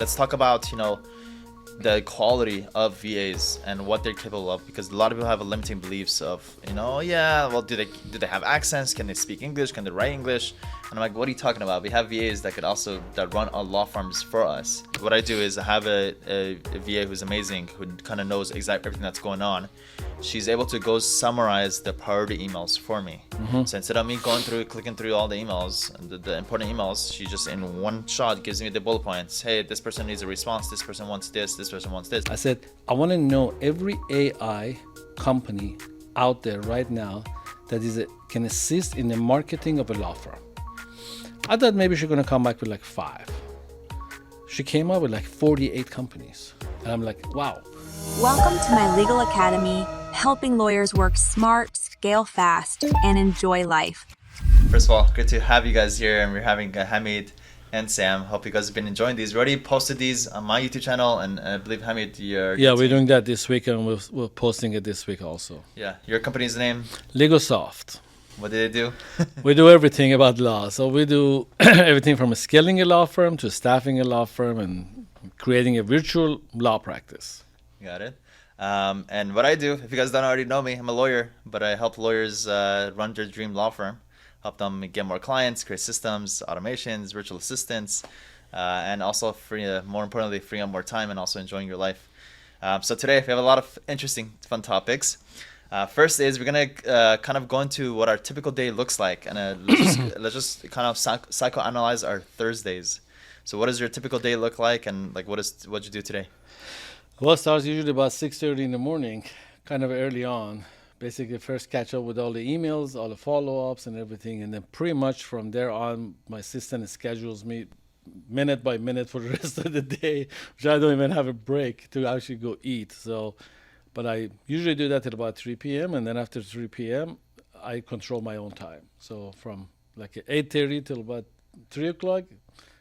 Let's talk about, the quality of VAs and what they're capable of, because a lot of people have a limiting beliefs of, yeah, well, do they have accents? Can they speak English? Can they write English? And I'm like, what are you talking about? We have VAs that run our law firms for us. What I do is I have a VA who's amazing, who kind of knows exactly everything that's going on. She's able to go summarize the priority emails for me. So instead of me clicking through all the emails, the important emails, she just in one shot gives me the bullet points. Hey, this person needs a response. This person wants this person wants this. I said, I want to know every AI company out there right now that can assist in the marketing of a law firm. I thought maybe she's going to come back with like 5. She came up with like 48 companies. And I'm like, wow. Welcome to my legal academy, helping lawyers work smart, scale fast, and enjoy life. First of all, great to have you guys here, and we're having Hamid and Sam. Hope you guys have been enjoying these. We already posted these on my YouTube channel, and I believe Hamid, we're doing that this week, and we're posting it this week also. Yeah, your company's name? LegalSoft. What do they do? We do everything about law. So we do everything from scaling a law firm to staffing a law firm and creating a virtual law practice. Got it. And what I do, if you guys don't already know me, I'm a lawyer, but I help lawyers run their dream law firm, help them get more clients, create systems, automations, virtual assistants, and also more importantly, freeing up more time and also enjoying your life. So today we have a lot of interesting, fun topics. First is we're gonna kind of go into what our typical day looks like, and let's just kind of psychoanalyze our Thursdays. So what does your typical day look like, and like what'd you do today? Well, it starts usually about 6:30 in the morning, kind of early on. Basically, first catch up with all the emails, all the follow-ups and everything. And then pretty much from there on, my assistant schedules me minute by minute for the rest of the day, which I don't even have a break to actually go eat. But I usually do that till about 3 p.m. And then after 3 p.m., I control my own time. So from like 8:30 till about 3 o'clock,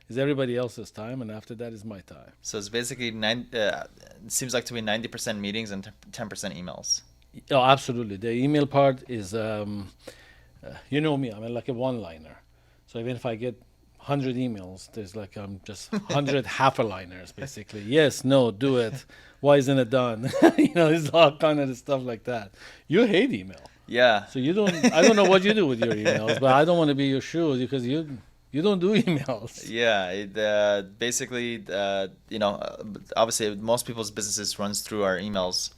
is everybody else's time, and after that is my time. So it's basically it seems like to be 90% meetings and 10% emails. Oh, absolutely. The email part is, you know me, I'm like a one-liner. So even if I get 100 emails, there's like just 100 half-a-liners, basically. Yes, no, do it. Why isn't it done? It's all kind of stuff like that. You hate email. Yeah. So I don't know what you do with your emails, but I don't want to be your shoes because you don't do emails. Yeah, basically, obviously most people's businesses runs through our emails,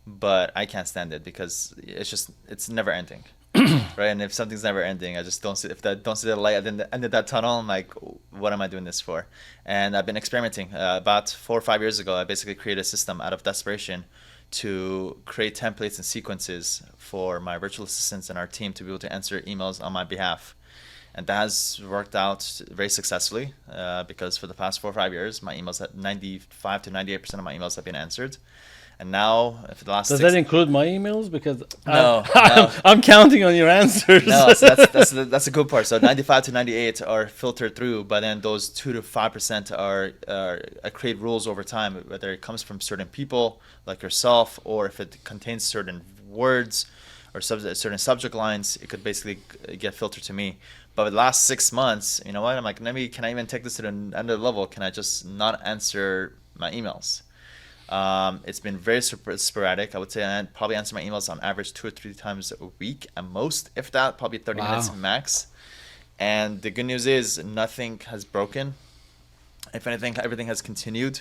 but I can't stand it because it's never ending, right? And if something's never ending, I just don't see the light at the end of that tunnel. I'm like, what am I doing this for? And I've been experimenting. About 4 or 5 years ago, I basically created a system out of desperation to create templates and sequences for my virtual assistants and our team to be able to answer emails on my behalf. And that has worked out very successfully because for the past 4 or 5 years, my emails, 95 to 98% of my emails have been answered. And now, for the last Does that include my emails? Because no. I'm counting on your answers. No, so that's the good part. So 95 to 98 are filtered through, but then those 2 to 5% are I create rules over time, whether it comes from certain people like yourself, or if it contains certain words or certain subject lines, it could basically get filtered to me. But the last 6 months, you know what? I'm like, maybe can I even take this to the another level? Can I just not answer my emails? It's been very sporadic. I would say I probably answer my emails on average 2 or 3 times a week at most, if that, probably 30 minutes max. And the good news is nothing has broken. If anything, everything has continued.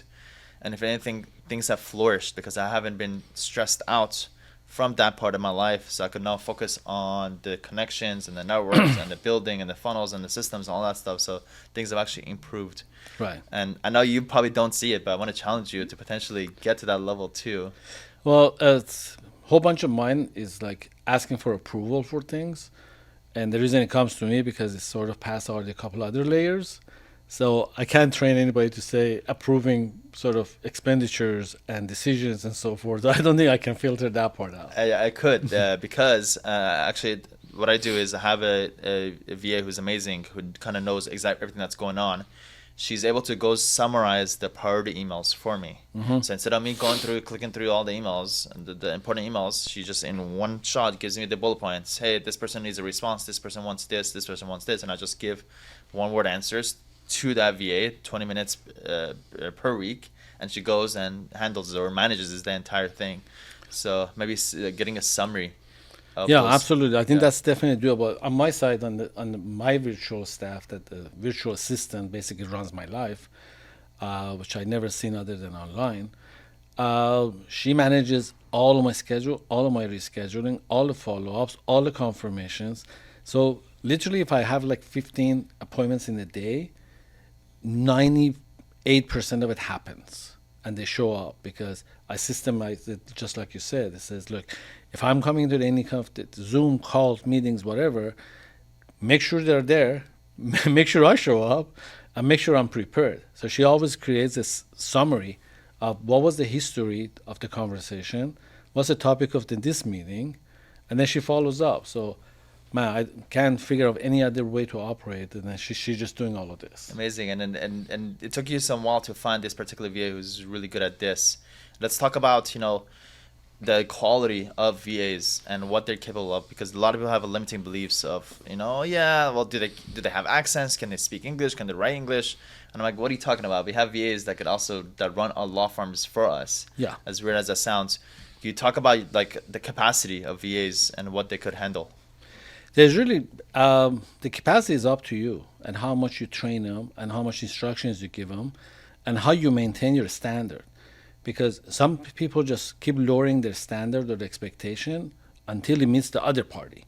And if anything, things have flourished because I haven't been stressed out from that part of my life, so I could now focus on the connections and the networks and the building and the funnels and the systems and all that stuff. So things have actually improved. Right. And I know you probably don't see it, but I want to challenge you to potentially get to that level too. Well, a whole bunch of mine is like asking for approval for things. And the reason it comes to me because it's sort of passed already a couple other layers. So I can't train anybody to say approving sort of expenditures and decisions and so forth. I don't think I can filter that part out. I could because actually what I do is I have a VA who's amazing, who kind of knows exactly everything that's going on. She's able to go summarize the priority emails for me. So instead of me clicking through all the emails, and the important emails, she just in one shot gives me the bullet points. Hey, this person needs a response. This person wants this. This person wants this. And I just give one-word answers to that VA, 20 minutes per week, and she goes and handles or manages the entire thing. So maybe getting a summary of Yeah, those. absolutely. I think Yeah. that's definitely doable. On my side, my virtual staff, that the virtual assistant basically runs my life, which I never seen other than online. She manages all of my schedule, all of my rescheduling, all the follow-ups, all the confirmations. So literally, if I have like 15 appointments in a day, 98% of it happens, and they show up because I systemize it, just like you said. It says, look, if I'm coming to any kind of Zoom calls, meetings, whatever, make sure they're there, make sure I show up, and make sure I'm prepared. So she always creates this summary of what was the history of the conversation, what's the topic of this meeting, and then she follows up. So, man, I can't figure out any other way to operate, and then she's just doing all of this. Amazing. And it took you some while to find this particular VA who's really good at this. Let's talk about, the quality of VAs and what they're capable of, because a lot of people have a limiting beliefs of, yeah, well, do they have accents? Can they speak English? Can they write English? And I'm like, what are you talking about? We have VAs that run our law firms for us. Yeah. As weird as that sounds. Can you talk about like the capacity of VAs and what they could handle? There's really the capacity is up to you, and how much you train them, and how much instructions you give them, and how you maintain your standard. Because some people just keep lowering their standard or the expectation until it meets the other party.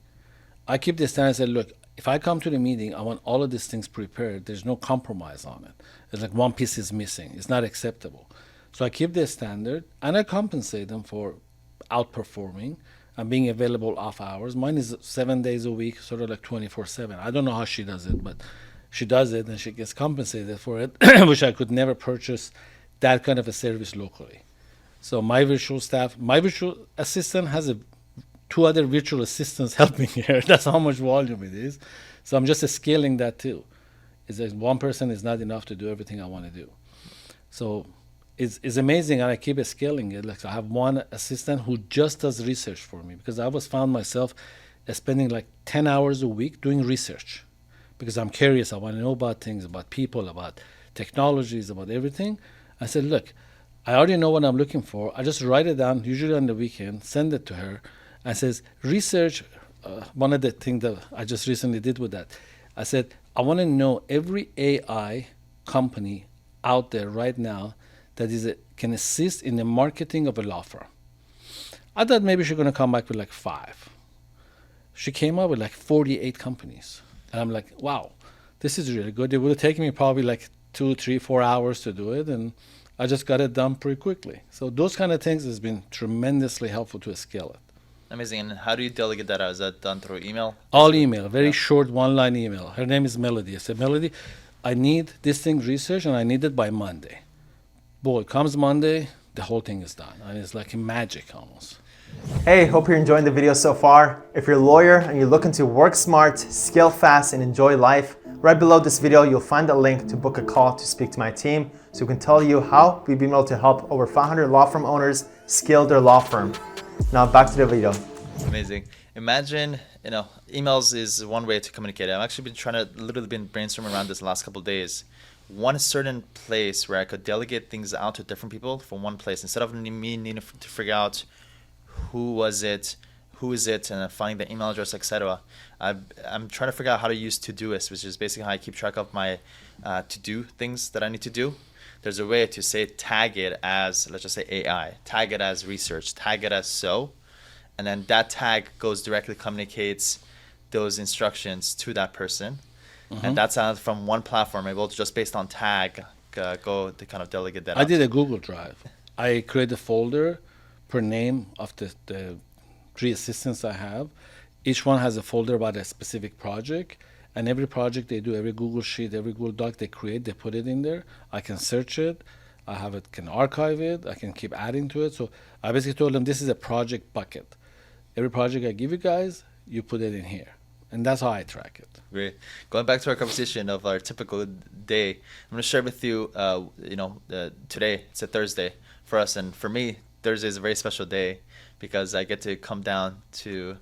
I keep the standard and say, look, if I come to the meeting, I want all of these things prepared. There's no compromise on it. It's like one piece is missing. It's not acceptable. So I keep the standard, and I compensate them for outperforming and being available off hours. Mine is 7 days a week, sort of like 24/7. I don't know how she does it, but she does it and she gets compensated for it, which I could never purchase that kind of a service locally. So my virtual assistant has two other virtual assistants helping her. That's how much volume it is. So I'm just scaling that too. It's like one person is not enough to do everything I want to do. So it's amazing, and I keep scaling it. Like I have one assistant who just does research for me, because I was found myself spending like 10 hours a week doing research, because I'm curious. I want to know about things, about people, about technologies, about everything. I said, look, I already know what I'm looking for. I just write it down, usually on the weekend, send it to her, and says, research. One of the things that I just recently did with that, I said, I want to know every AI company out there right now that can assist in the marketing of a law firm. I thought maybe she's going to come back with like 5. She came up with like 48 companies. And I'm like, wow, this is really good. It would have taken me probably like 2, 3, 4 hours to do it, and I just got it done pretty quickly. So those kind of things has been tremendously helpful to scale it. Amazing. And how do you delegate that out? Is that done through email? All email, very short one-line email. Her name is Melody. I said, Melody, I need this thing researched, and I need it by Monday. Boy, comes Monday, the whole thing is done. And it's like magic almost. Hey, hope you're enjoying the video so far. If you're a lawyer and you're looking to work smart, scale fast, and enjoy life, right below this video, you'll find a link to book a call to speak to my team so we can tell you how we've been able to help over 500 law firm owners scale their law firm. Now back to the video. Amazing. Imagine, emails is one way to communicate. I've actually literally been brainstorming around this the last couple of days. One certain place where I could delegate things out to different people from one place, instead of me needing to figure out who is it, and finding the email address, etc. I'm trying to figure out how to use Todoist, which is basically how I keep track of my to-do things that I need to do. There's a way to say tag it as, let's just say AI, tag it as research, tag it as so, and then that tag communicates those instructions to that person. Mm-hmm. And that's from one platform, able to just based on tag go to kind of delegate that. I did a Google Drive. I created a folder per name of the 3 assistants I have. Each one has a folder about a specific project, and every project they do, every Google Sheet, every Google Doc they create, they put it in there. I can search it. Can archive it. I can keep adding to it. So I basically told them this is a project bucket. Every project I give you guys, you put it in here. And that's how I track it. Great. Going back to our conversation of our typical day, I'm going to share with you, today, it's a Thursday for us. And for me, Thursday is a very special day because I get to come down to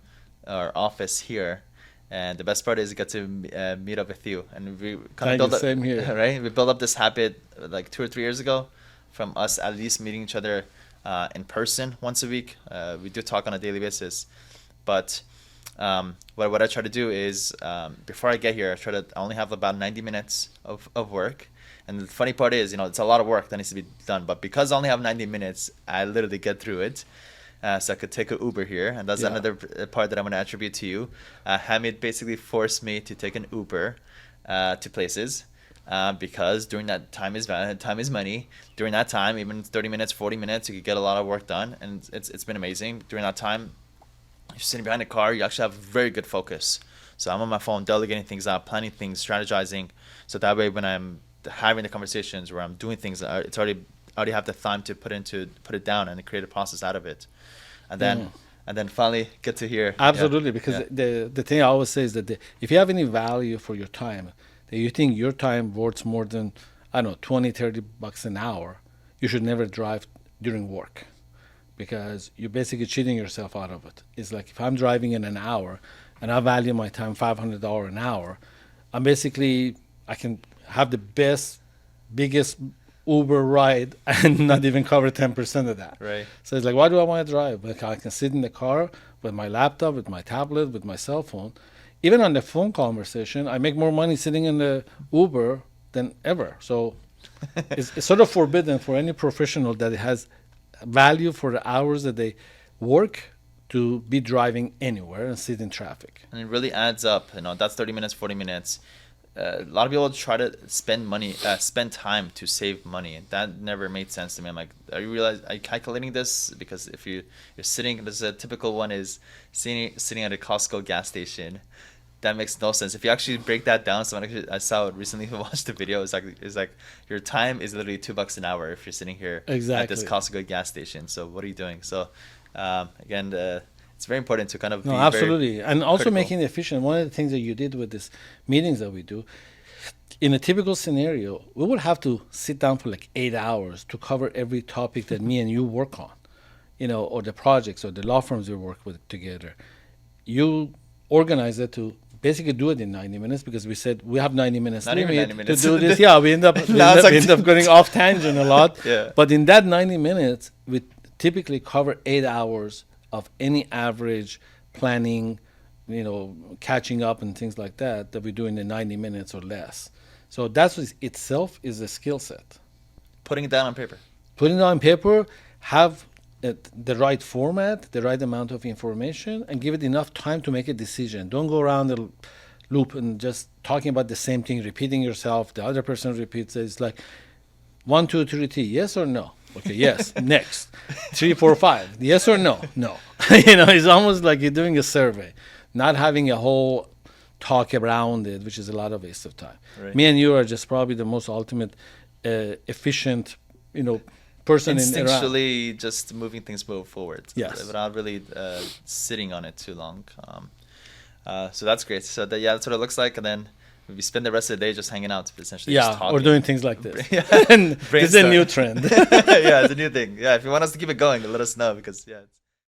our office here And the best part is you get to meet up with you, and we kind Thank of build you, up, same here. right? We built up this habit like 2 or 3 years ago, from us at least meeting each other in person once a week. We do talk on a daily basis, but what I try to do is before I get here, I only have about 90 minutes of work. And the funny part is, it's a lot of work that needs to be done, but because I only have 90 minutes, I literally get through it. So I could take an Uber here, and that's another part that I'm going to attribute to you. Hamid basically forced me to take an Uber to places because during that time is money. During that time, even 30 minutes, 40 minutes, you could get a lot of work done, and it's been amazing. During that time, you're sitting behind a car, you actually have very good focus. So I'm on my phone, delegating things out, planning things, strategizing, so that way when I'm having the conversations where I'm doing things, it's already have the time to put it down and create a process out of it, and then finally get to hear. Absolutely, because the thing I always say is that if you have any value for your time, that you think your time worth more than, I don't know, 20, 30 bucks an hour, you should never drive during work, because you're basically cheating yourself out of it. It's like if I'm driving in an hour and I value my time $500 an hour, I can have the biggest Uber ride and not even cover 10% of that. Right. So it's like, why do I want to drive? Like, I can sit in the car with my laptop, with my tablet, with my cell phone. Even on the phone conversation, I make more money sitting in the Uber than ever. So it's sort of forbidden for any professional that has value for the hours that they work to be driving anywhere and sit in traffic. And it really adds up. That's 30 minutes, 40 minutes. A lot of people try to spend time to save money, and that never made sense to me. I'm like, are you calculating this? Because if you're sitting, there's a typical one is sitting at a Costco gas station. That makes no sense. If you actually break that down, I saw it recently. Who watched the video? It's like your time is literally $2 an hour if you're sitting here at this Costco gas station. So what are you doing? So again, it's very important to kind of be absolutely, and also critical. making it efficient. One of the things that you did with these meetings that we do, in a typical scenario, we would have to sit down for like 8 hours to cover every topic that me and you work on, or the projects or the law firms we work with together. You organize it to basically do it in 90 minutes, because we said we have 90 minutes Not limit even 90 minutes. to do this. Yeah, we end up going off tangent a lot. Yeah. But in that 90 minutes, we typically cover 8 hours of any average planning, catching up and things like that we do in the 90 minutes or less. So that's itself is a skill set. Putting it down on paper. Putting it on paper, have the right format, the right amount of information, and give it enough time to make a decision. Don't go around the loop and just talking about the same thing, repeating yourself. The other person repeats it. It's like 1, 2, 3, T, yes or no? Okay, yes. Next. 3, 4, 5. Yes or no? No. It's almost like you're doing a survey, not having a whole talk around it, which is a lot of waste of time. Right. Me and you are just probably the most ultimate efficient, person instinctually just moving things forward. Yes. Without really sitting on it too long. So that's great. So that's what it looks like, and then we spend the rest of the day just hanging out, essentially. Yeah, just talking. or doing things like this. Yeah. And it's a new trend. Yeah, it's a new thing. Yeah, if you want us to keep it going, let us know, because it's